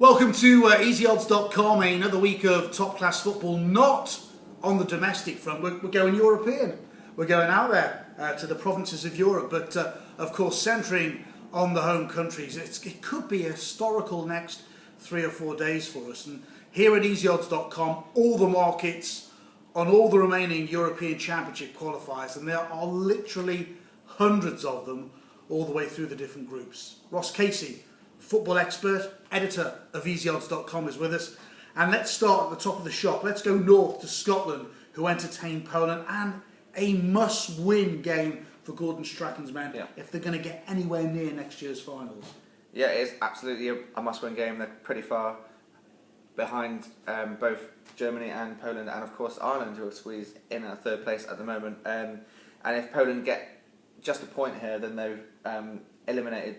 Welcome to easyodds.com, another week of top-class football, not on the domestic front. We're going European. We're going out there to the provinces of Europe, but of course centring on the home countries. It could be a historical next 3 or 4 days for us. And here at easyodds.com, all the markets on all the remaining European Championship qualifiers, and there are literally hundreds of them all the way through the different groups. Ross Casey, football expert, editor of easyodds.com, is with us. And let's start at the top of the shop. Let's go north to Scotland, who entertain Poland, and a must-win game for Gordon Strachan's men if they're going to get anywhere near next year's finals. Yeah, it is absolutely a must-win game. They're pretty far behind both Germany and Poland, and of course Ireland, who are squeezed in at third place at the moment. And if Poland get just a point here, then they've eliminated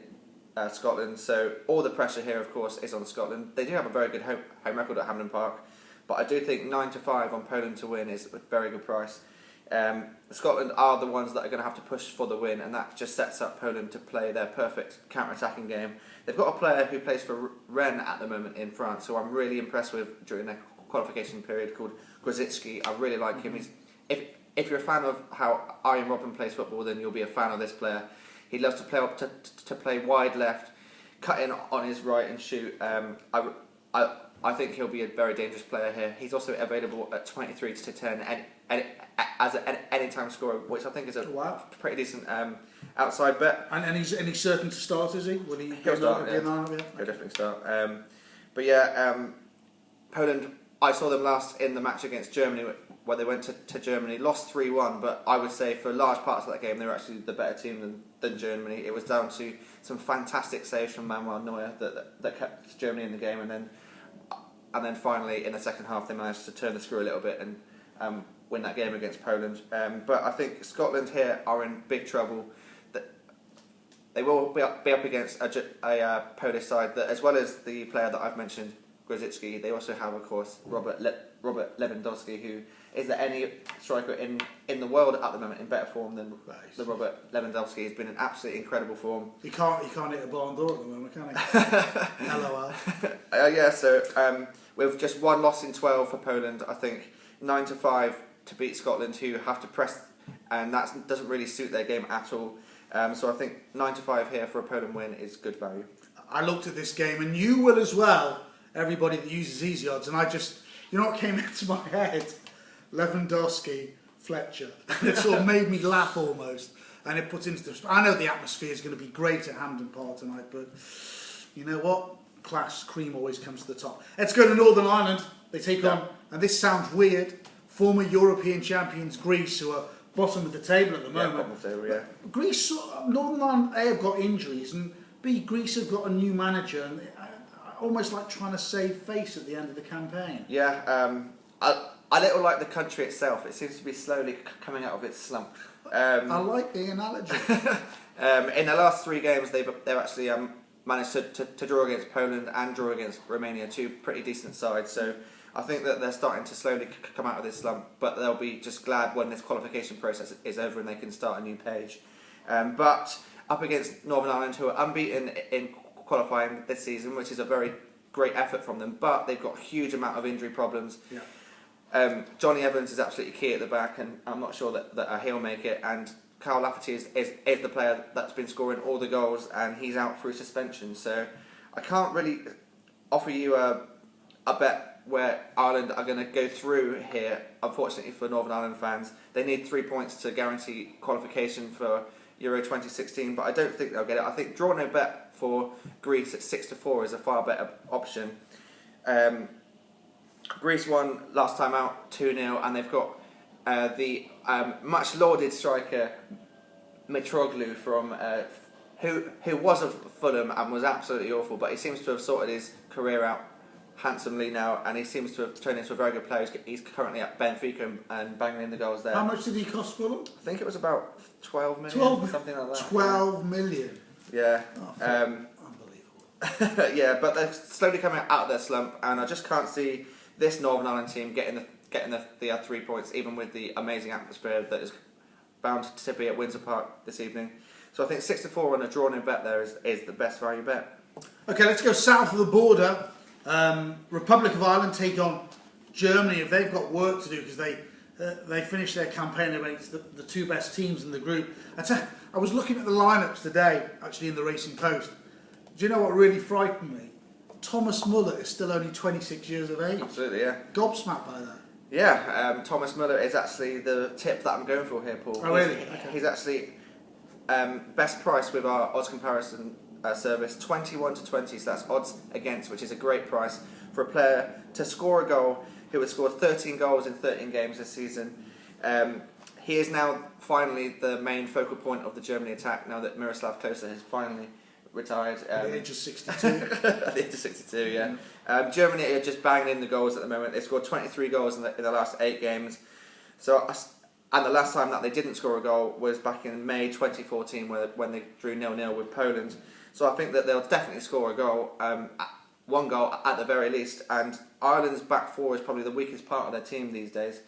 Scotland. So all the pressure here, of course, is on Scotland. They do have a very good home record at Hampden Park, but I do think 9-5 on Poland to win is a very good price. Scotland are the ones that are going to have to push for the win, and that just sets up Poland to play their perfect counter-attacking game. They've got a player who plays for Rennes at the moment in France, who I'm really impressed with during their qualification period, called Grosicki. I really like him. If you're a fan of how Arjen Robben plays football, then you'll be a fan of this player. He loves to play up to play wide left, cut in on his right and shoot. I think he'll be a very dangerous player here. He's also available at 23 to 10 as an anytime scorer, which I think is a pretty decent outside bet. And he's certain to start, is he? He'll start, yeah. He'll definitely start. Poland, I saw them last in the match against Germany, where they went to Germany, lost 3-1, but I would say for large parts of that game they were actually the better team than Germany. It was down to some fantastic saves from Manuel Neuer that kept Germany in the game, and then finally in the second half they managed to turn the screw a little bit and win that game against Poland. But I think Scotland here are in big trouble. They will be up against a Polish side that, as well as the player that I've mentioned, Grosicki, they also have, of course, Robert Lewandowski, who is there any striker in the world at the moment in better form than Robert Lewandowski. He's been in absolutely incredible form. He can't hit a barn door at the moment, can he? LOL. So with just one loss in 12 for Poland, I think 9-5 to beat Scotland, who have to press, and that doesn't really suit their game at all. So I think 9-5 here for a Poland win is good value. I looked at this game, and you will as well, everybody that uses Easy Odds, and I just, you know what came into my head? Lewandowski, Fletcher. It sort of made me laugh almost, and it puts into the... I know the atmosphere is going to be great at Hampden Park tonight, but you know what? Class, cream always comes to the top. Let's go to Northern Ireland. They take on, and this sounds weird, former European champions Greece, who are bottom of the table at the moment. Bottom of the table, yeah. Greece, Northern Ireland, A, have got injuries, and B, Greece have got a new manager, and almost like trying to save face at the end of the campaign. Yeah, I little like the country itself. It seems to be slowly coming out of its slump. I like the analogy. In the last 3 games, they've actually managed to draw against Poland and draw against Romania, 2 pretty decent sides. So I think that they're starting to slowly come out of this slump, but they'll be just glad when this qualification process is over and they can start a new page. But up against Northern Ireland, who are unbeaten in qualifying this season, which is a very great effort from them, but they've got a huge amount of injury problems. Yeah. Johnny Evans is absolutely key at the back, and I'm not sure that he'll make it. And Carl Lafferty is the player that's been scoring all the goals, and he's out through suspension. So I can't really offer you a bet where Ireland are going to go through here. Unfortunately for Northern Ireland fans, they need 3 points to guarantee qualification for Euro 2016, but I don't think they'll get it. I think draw no bet for Greece at 6-4 is a far better option. Greece won last time out 2-0, and they've got the much lauded striker Mitroglou from who was of Fulham and was absolutely awful, but he seems to have sorted his career out handsomely now, and he seems to have turned into a very good player. He's currently at Benfica and banging in the goals there. How much did he cost Fulham? I think it was about 12 million, something like that. 12 million? Yeah. Unbelievable. Yeah, but they're slowly coming out of their slump, and I just can't see this Northern Ireland team getting the 3 points, even with the amazing atmosphere that is bound to be at Windsor Park this evening. So I think 6-4 on a draw no bet there is the best value bet. Okay, let's go south of the border Republic of Ireland take on Germany. If they've got work to do because they finished their campaign against the two best teams in the group. I was looking at the lineups today, actually in the Racing Post. Do you know what really frightened me? Thomas Muller is still only 26 years of age. Absolutely, yeah. Gobsmacked by that. Yeah, Thomas Muller is actually the tip that I'm going for here, Paul. Oh, really? Okay. He's actually best price with our odds comparison service, 21 to 20, so that's odds against, which is a great price for a player to score a goal who has scored 13 goals in 13 games this season. He is now finally the main focal point of the Germany attack now that Miroslav Klose has finally retired. At the age of 62. At the age of 62, yeah. Germany are just banging in the goals at the moment. They scored 23 goals in the last 8 games. And the last time that they didn't score a goal was back in May 2014 when they drew 0-0 with Poland. So I think that they'll definitely score a goal, one goal at the very least. And Ireland's back four is probably the weakest part of their team these days.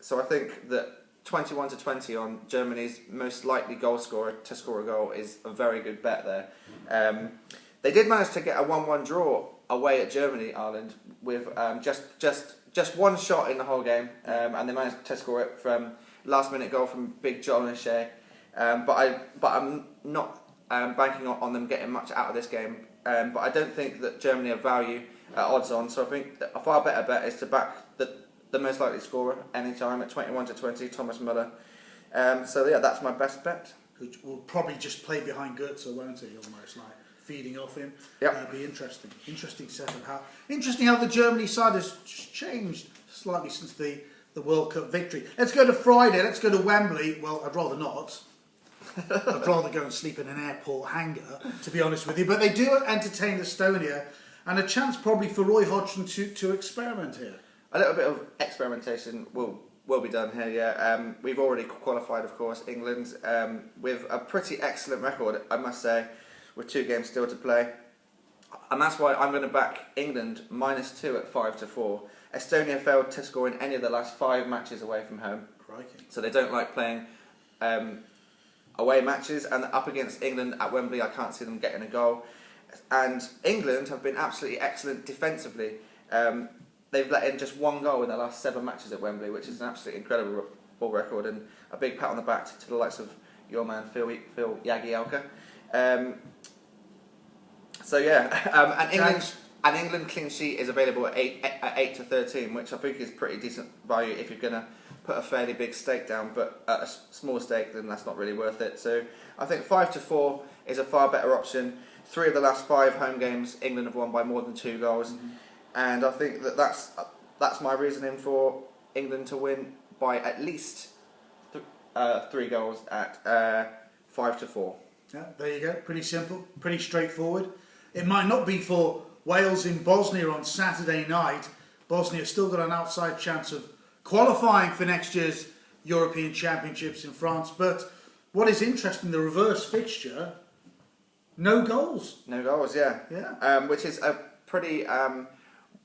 So I think that 21 to 20 on Germany's most likely goal scorer to score a goal is a very good bet there. They did manage to get a 1-1 draw away at Germany, Ireland, with just one shot in the whole game, and they managed to score it from last-minute goal from Big John O'Shea. But I'm not banking on them getting much out of this game. But I don't think that Germany have value at odds on, so I think that a far better bet is to back the most likely scorer anytime at 21 to 20, Thomas Muller. So yeah, that's my best bet. Which will probably just play behind Goetze, won't he? Almost like feeding off him. Yep. Be interesting. Interesting setup. Interesting how the Germany side has changed slightly since the World Cup victory. Let's go to Friday. Let's go to Wembley. Well, I'd rather not. I'd rather go and sleep in an airport hangar, to be honest with you. But they do entertain Estonia, and a chance probably for Roy Hodgson to experiment here. A little bit of experimentation will be done here, yeah. We've already qualified, of course, England, with a pretty excellent record, I must say, with 2 games still to play. And that's why I'm going to back England -2 at 5 to 4. Estonia failed to score in any of the last 5 matches away from home. Crikey. So they don't like playing away matches, and up against England at Wembley, I can't see them getting a goal. And England have been absolutely excellent defensively. They've let in just 1 goal in their last 7 matches at Wembley, which is an absolutely incredible record, and a big pat on the back to the likes of your man Phil Jagielka. So yeah, and England clean sheet is available at 8 to 13, which I think is pretty decent value if you're going to put a fairly big stake down, but at a small stake, then that's not really worth it. So I think 5 to 4 is a far better option. 3 of the last 5 home games, England have won by more than 2 goals. And I think that's my reasoning for England to win by at least 3 goals at 5 to 4. Yeah, there you go. Pretty simple, pretty straightforward. It might not be for Wales in Bosnia on Saturday night. Bosnia still got an outside chance of qualifying for next year's European Championships in France. But what is interesting, the reverse fixture, no goals. No goals, yeah. Yeah. Which is a pretty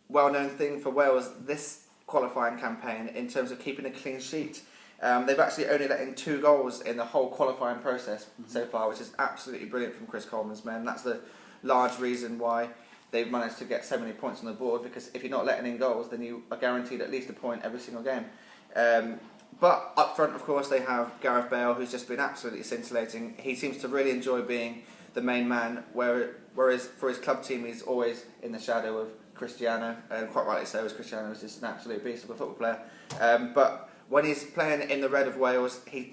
well-known thing for Wales this qualifying campaign in terms of keeping a clean sheet. They've actually only let in 2 goals in the whole qualifying process so far, which is absolutely brilliant from Chris Coleman's men. That's the large reason why they've managed to get so many points on the board, because if you're not letting in goals, then you are guaranteed at least a point every single game. But up front, of course, they have Gareth Bale, who's just been absolutely scintillating. He seems to really enjoy being the main man, whereas for his club team, he's always in the shadow of Cristiano, and quite rightly so, as Cristiano is just an absolute beast of a football player. But when he's playing in the red of Wales, he